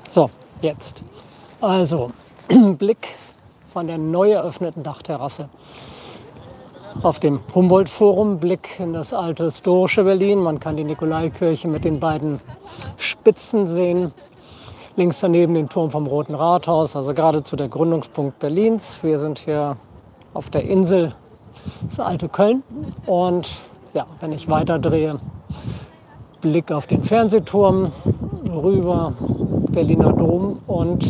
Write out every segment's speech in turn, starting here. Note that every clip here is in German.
So, jetzt. Also, Blick von der neu eröffneten Dachterrasse. Auf dem Humboldt-Forum Blick in das alte historische Berlin. Man kann die Nikolaikirche mit den beiden Spitzen sehen. Links daneben den Turm vom Roten Rathaus, also geradezu der Gründungspunkt Berlins. Wir sind hier auf der Insel, das alte Köln. Und ja, wenn ich weiter drehe, Blick auf den Fernsehturm, rüber Berliner Dom, und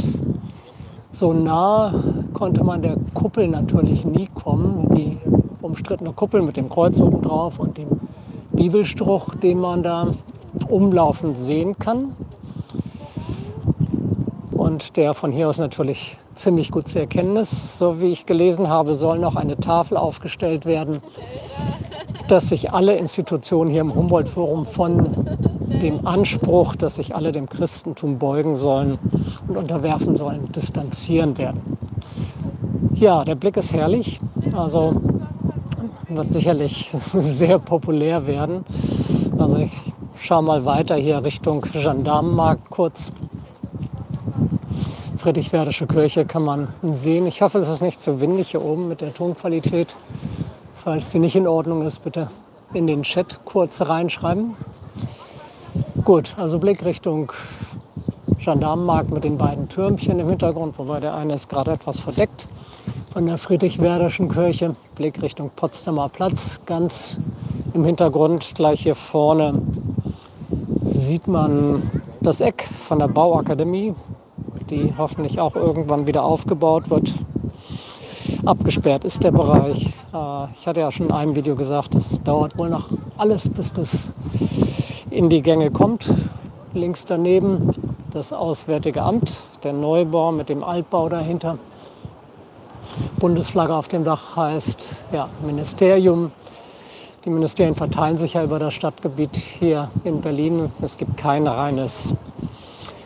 so nah konnte man der Kuppel natürlich nie kommen. Die umstrittene Kuppel mit dem Kreuz oben drauf und dem Bibelspruch, den man da umlaufend sehen kann. Und der von hier aus natürlich ziemlich gut zu erkennen ist. So wie ich gelesen habe, soll noch eine Tafel aufgestellt werden, dass sich alle Institutionen hier im Humboldt-Forum von dem Anspruch, dass sich alle dem Christentum beugen sollen und unterwerfen sollen, distanzieren werden. Ja, der Blick ist herrlich, also wird sicherlich sehr populär werden. Also ich schaue mal weiter hier Richtung Gendarmenmarkt kurz. Friedrichswerdische Kirche kann man sehen. Ich hoffe, es ist nicht zu windig hier oben mit der Tonqualität. Falls die nicht in Ordnung ist, bitte in den Chat kurz reinschreiben. Gut, also Blick Richtung Gendarmenmarkt mit den beiden Türmchen im Hintergrund, wobei der eine ist gerade etwas verdeckt von der Friedrichswerdischen Kirche. Blick Richtung Potsdamer Platz, ganz im Hintergrund, gleich hier vorne sieht man das Eck von der Bauakademie, die hoffentlich auch irgendwann wieder aufgebaut wird. Abgesperrt ist der Bereich. Ich hatte ja schon in einem Video gesagt, es dauert wohl noch alles, bis das in die Gänge kommt. Links daneben das Auswärtige Amt, der Neubau mit dem Altbau dahinter. Bundesflagge auf dem Dach heißt ja Ministerium. Die Ministerien verteilen sich ja über das Stadtgebiet hier in Berlin. Es gibt kein reines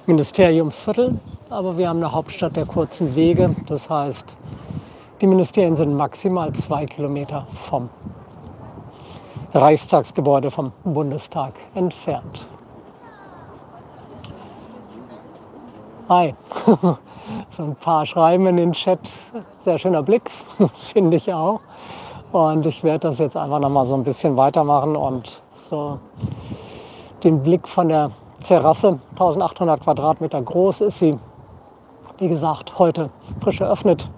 Ministeriumsviertel, aber wir haben eine Hauptstadt der kurzen Wege. Das heißt, die Ministerien sind maximal 2 Kilometer vom Reichstagsgebäude, vom Bundestag entfernt. Hi, so ein paar schreiben in den Chat, sehr schöner Blick, finde ich auch. Und ich werde das jetzt einfach noch mal so ein bisschen weitermachen und so den Blick von der Terrasse, 1800 Quadratmeter groß ist sie, wie gesagt, heute frisch eröffnet.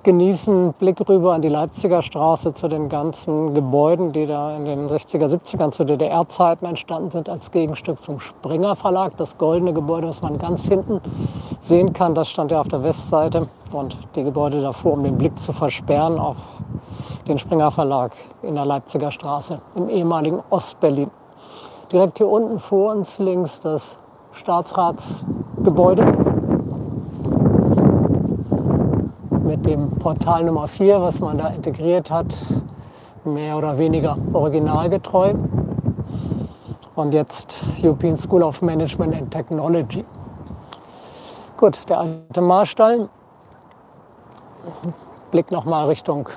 Genießen, Blick rüber an die Leipziger Straße zu den ganzen Gebäuden, die da in den 60er, 70ern zu DDR-Zeiten entstanden sind, als Gegenstück zum Springer Verlag. Das goldene Gebäude, das man ganz hinten sehen kann, das stand ja auf der Westseite. Und die Gebäude davor, um den Blick zu versperren auf den Springer Verlag in der Leipziger Straße, im ehemaligen Ostberlin. Direkt hier unten vor uns links das Staatsratsgebäude mit dem Portal Nummer 4, was man da integriert hat, mehr oder weniger originalgetreu. Und jetzt European School of Management and Technology. Gut, der alte Marstall. Blick nochmal Richtung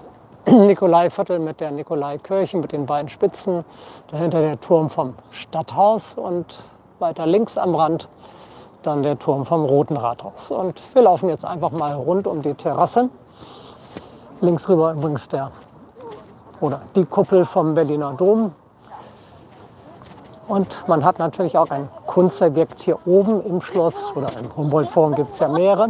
Nikolaiviertel mit der Nikolaikirche, mit den beiden Spitzen. Dahinter der Turm vom Stadthaus und weiter links am Rand dann der Turm vom Roten Rathaus. Und wir laufen jetzt einfach mal rund um die Terrasse. Links rüber übrigens die Kuppel vom Berliner Dom. Und man hat natürlich auch ein Kunstobjekt hier oben im Schloss, oder im Humboldt-Forum gibt es ja mehrere.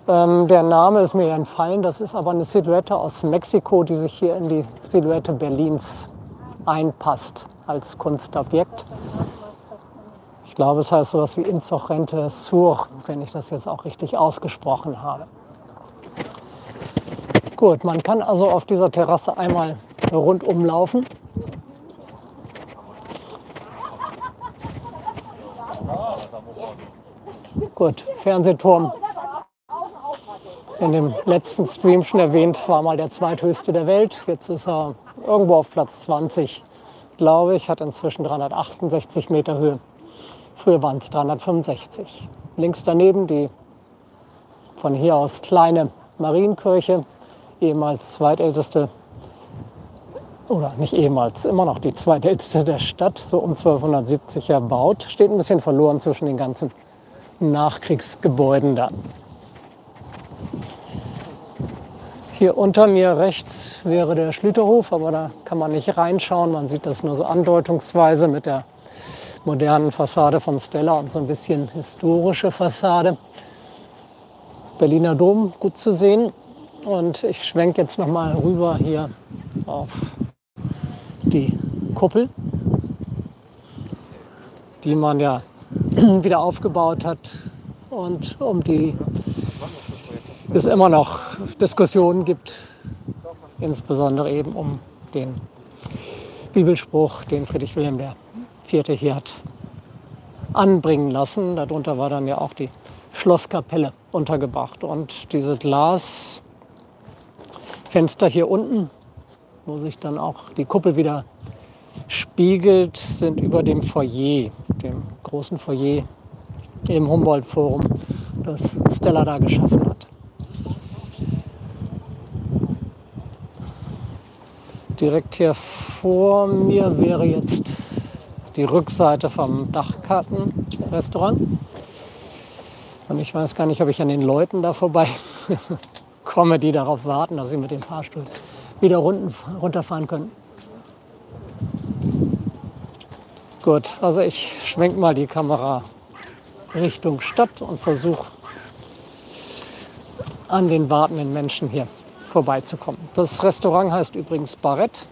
Der Name ist mir entfallen, das ist aber eine Silhouette aus Mexiko, die sich hier in die Silhouette Berlins einpasst als Kunstobjekt. Ich glaube, es heißt sowas wie Insurgente Sur, wenn ich das jetzt auch richtig ausgesprochen habe. Gut, man kann also auf dieser Terrasse einmal rundum laufen. Gut, Fernsehturm. In dem letzten Stream schon erwähnt, war mal der zweithöchste der Welt. Jetzt ist er irgendwo auf Platz 20, glaube ich, hat inzwischen 368 Meter Höhe. Früher waren es 365. Links daneben die von hier aus kleine Marienkirche, ehemals zweitälteste, oder nicht ehemals, immer noch die zweitälteste der Stadt, so um 1270 erbaut. Steht ein bisschen verloren zwischen den ganzen Nachkriegsgebäuden da. Hier unter mir rechts wäre der Schlüterhof, aber da kann man nicht reinschauen. Man sieht das nur so andeutungsweise mit der modernen Fassade von Stella und so ein bisschen historische Fassade. Berliner Dom gut zu sehen. Und ich schwenke jetzt noch mal rüber hier auf die Kuppel, die man ja wieder aufgebaut hat und um die es immer noch Diskussionen gibt, insbesondere eben um den Bibelspruch, den Friedrich Wilhelm IV. Hier hat anbringen lassen. Darunter war dann ja auch die Schlosskapelle untergebracht. Und diese Glasfenster hier unten, wo sich dann auch die Kuppel wieder spiegelt, sind über dem Foyer, dem großen Foyer im Humboldt-Forum, das Stella da geschaffen hat. Direkt hier vor mir wäre jetzt die Rückseite vom Dachkartenrestaurant. Und ich weiß gar nicht, ob ich an den Leuten da vorbei komme, die darauf warten, dass sie mit dem Fahrstuhl wieder runterfahren können. Gut, also ich schwenke mal die Kamera Richtung Stadt und versuche an den wartenden Menschen hier vorbeizukommen. Das Restaurant heißt übrigens Barrett.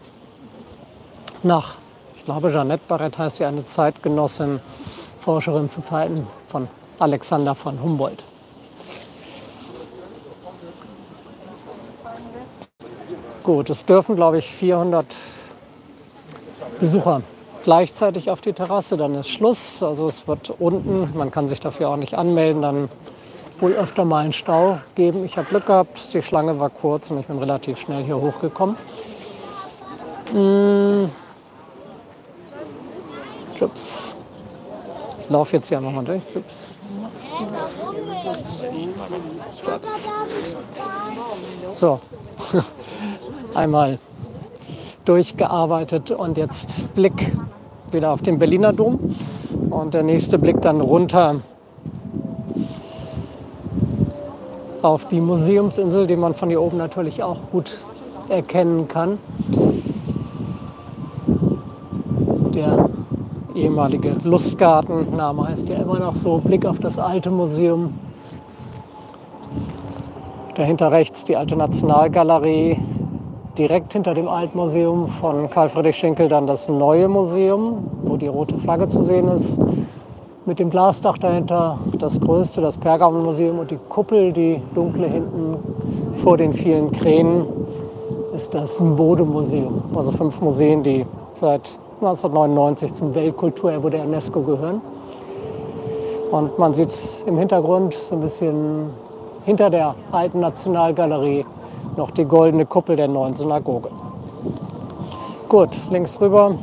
Nach, ich glaube, Jeannette Barrett heißt sie, eine Zeitgenossin, Forscherin zu Zeiten von Alexander von Humboldt. Gut, es dürfen, glaube ich, 400 Besucher gleichzeitig auf die Terrasse, dann ist Schluss. Also es wird unten, man kann sich dafür auch nicht anmelden, dann wohl öfter mal einen Stau geben. Ich habe Glück gehabt, die Schlange war kurz und ich bin relativ schnell hier hochgekommen. Ups. Ich laufe jetzt hier nochmal durch. Ups. Ups. So, einmal durchgearbeitet und jetzt Blick wieder auf den Berliner Dom und der nächste Blick dann runter auf die Museumsinsel, die man von hier oben natürlich auch gut erkennen kann. Der ehemalige Lustgarten, Name heißt ja immer noch so, Blick auf das alte Museum. Dahinter rechts die alte Nationalgalerie, direkt hinter dem Altmuseum von Karl Friedrich Schinkel dann das neue Museum, wo die rote Flagge zu sehen ist. Mit dem Glasdach dahinter das größte, das Pergamonmuseum, und die Kuppel, die dunkle hinten vor den vielen Kränen, ist das Bode-Museum. Also 5 Museen, die seit 1999 zum Weltkulturerbe der UNESCO gehören. Und man sieht im Hintergrund so ein bisschen hinter der alten Nationalgalerie noch die goldene Kuppel der neuen Synagoge. Gut, links rüber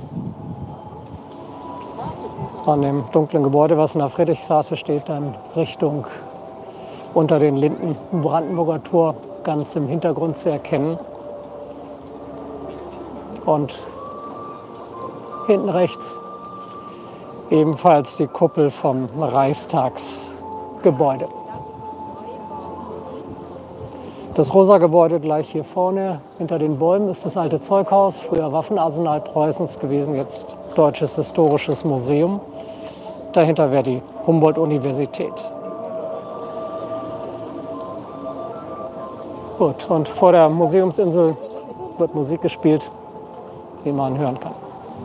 an dem dunklen Gebäude, was in der Friedrichstraße steht, dann Richtung unter den Linden Brandenburger Tor ganz im Hintergrund zu erkennen. Und hinten rechts ebenfalls die Kuppel vom Reichstagsgebäude. Das rosa Gebäude gleich hier vorne hinter den Bäumen ist das alte Zeughaus, früher Waffenarsenal Preußens gewesen, jetzt Deutsches Historisches Museum. Dahinter wäre die Humboldt-Universität. Gut, und vor der Museumsinsel wird Musik gespielt, die man hören kann.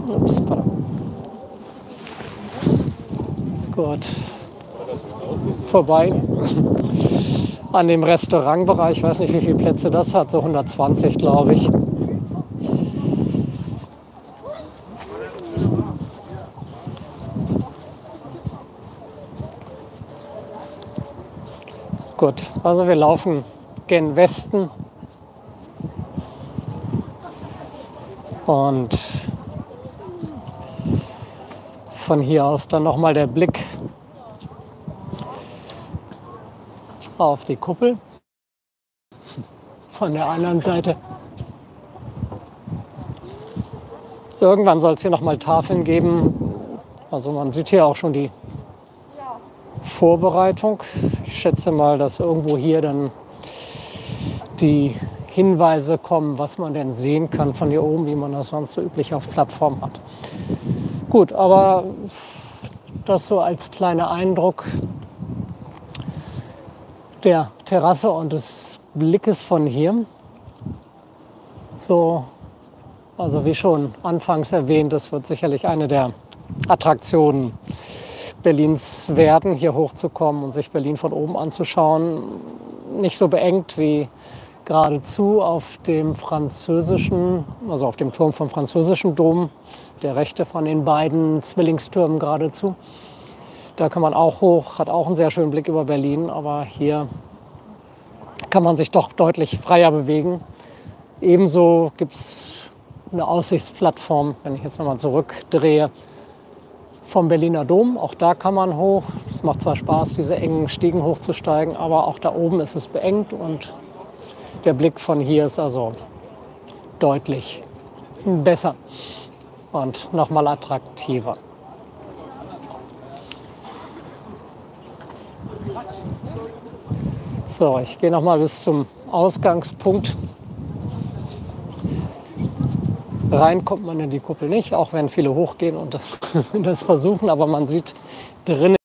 Ups, pardon. Gut, vorbei an dem Restaurantbereich. Ich weiß nicht, wie viele Plätze das hat, so 120, glaube ich. Gut, also wir laufen gen Westen und von hier aus dann nochmal der Blick auf die Kuppel. Von der anderen Seite. Irgendwann soll es hier nochmal Tafeln geben. Also man sieht hier auch schon die Vorbereitung. Ich schätze mal, dass irgendwo hier dann die Hinweise kommen, was man denn sehen kann von hier oben, wie man das sonst so üblich auf Plattformen hat. Gut, aber das so als kleiner Eindruck der Terrasse und des Blickes von hier. So, also wie schon anfangs erwähnt, das wird sicherlich eine der Attraktionen Berlins werden, hier hochzukommen und sich Berlin von oben anzuschauen. Nicht so beengt wie geradezu auf dem französischen, also auf dem Turm vom französischen Dom, der rechte von den beiden Zwillingstürmen geradezu. Da kann man auch hoch, hat auch einen sehr schönen Blick über Berlin, aber hier kann man sich doch deutlich freier bewegen. Ebenso gibt es eine Aussichtsplattform, wenn ich jetzt nochmal zurückdrehe, vom Berliner Dom. Auch da kann man hoch. Es macht zwar Spaß, diese engen Stiegen hochzusteigen, aber auch da oben ist es beengt und der Blick von hier ist also deutlich besser und nochmal attraktiver. So, ich gehe nochmal bis zum Ausgangspunkt. Rein kommt man in die Kuppel nicht, auch wenn viele hochgehen und das versuchen, aber man sieht drinnen